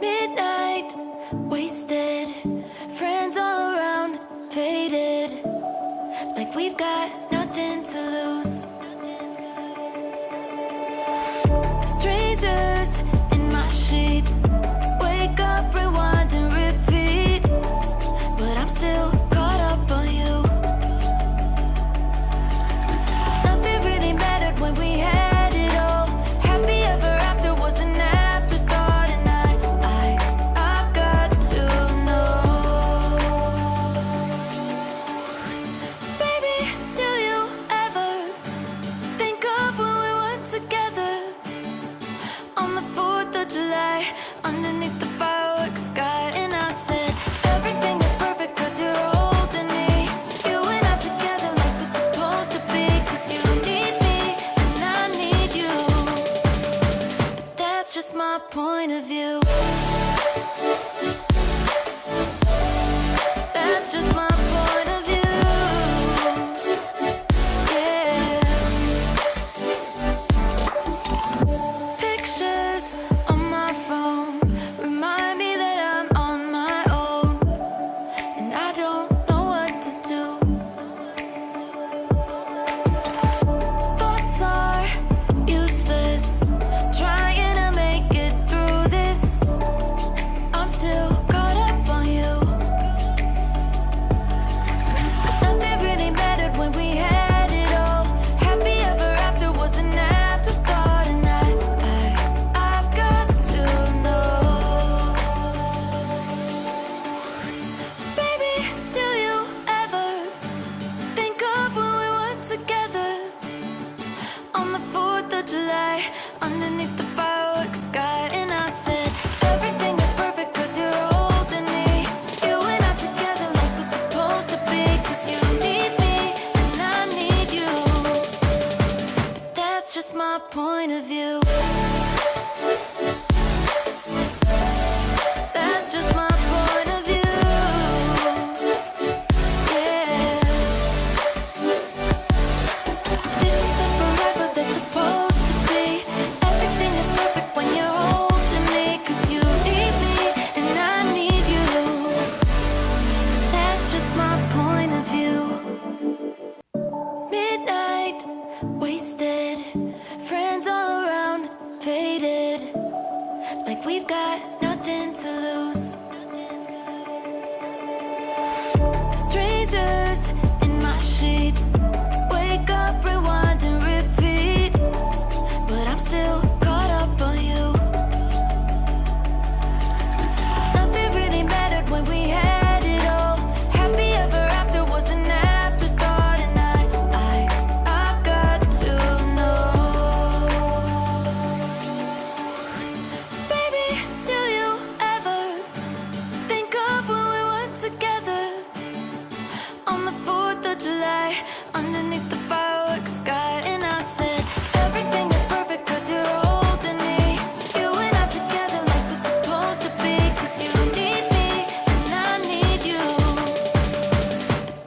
Midnight, wasted, friends all around, faded, like we've got nothing to lose. Strangers in my sheets, wake up, rewind and repeat, but I'm still caught up on you. Nothing really mattered when we had it all. Happy ever after was an afterthought, and I've got to know. Baby, do you ever think of when we were together on the 4th of July, underneath the fireworks sky? And I said, everything is perfect cause you're holding me. You and I together like we're supposed to be, cause you need me and I need you. But that's just my point of view. That's just my point of view. Yeah. Pictures on my phone remind me that I'm on my own, and I don't know what to do. Thoughts are useless, trying to make it through this. I'm still caught up on you. Nothing really mattered when we had it all. Happy ever after was an afterthought, and I've got to know. Baby, do you ever think of when we were together on the 4th of July, underneath the fireworks sky? And I said, everything is perfect cause you're holding me. You and I together like we're supposed to be, cause you need me and I need you. But that's just my point of view. That's just my point of view. Yeah. This is the forever that's supposed to be. Everything is perfect when you're holding me, cause you need me and I need you. That's just my point of view. Midnight, wasted, friends all around, faded, like we've got nothing to lose. Strangers in my sheets, wake up, rewind and repeat, but I'm still caught up on you. Nothing really mattered when we had it all. Happy ever after was an afterthought, and I've got to know. Baby, do you ever think of when we were together on the 4th of July, underneath the fireworks sky? And I said, everything is perfect cause you're holding me. You and I together like we're supposed to be, cause you need me and I need you.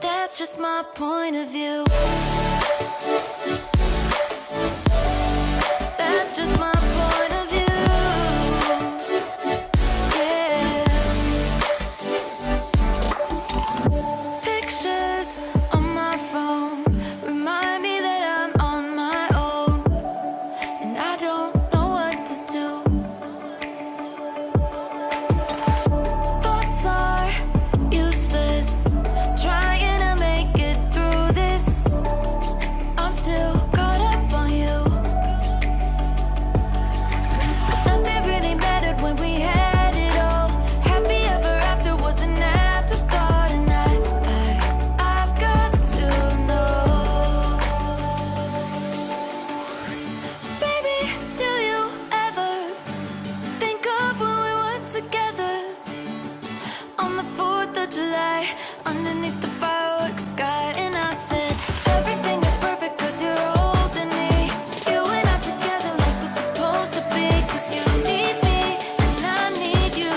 But that's just my point of view. That's just my point of view. Yeah. Pictures on my phone remind me that I'm on my own, and I don't know what to do. Thoughts are useless, trying to make it through this. I'm still caught up on you. Nothing really mattered when we had it all. Happy ever after was an afterthought, and I've got to know. Baby, do you ever think of when we were together on the 4th of July, underneath the fireworks sky? And I said, everything is perfect cause you're holding me. You and I together like we're supposed to be, cause you need me and I need you.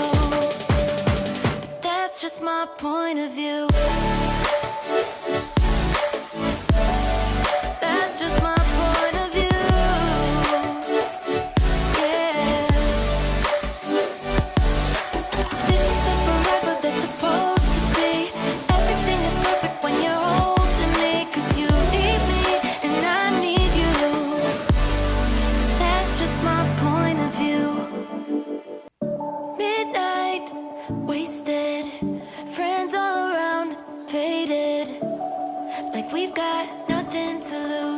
But that's just my point of view. That's just my point of view. Yeah. we've got nothing to lose.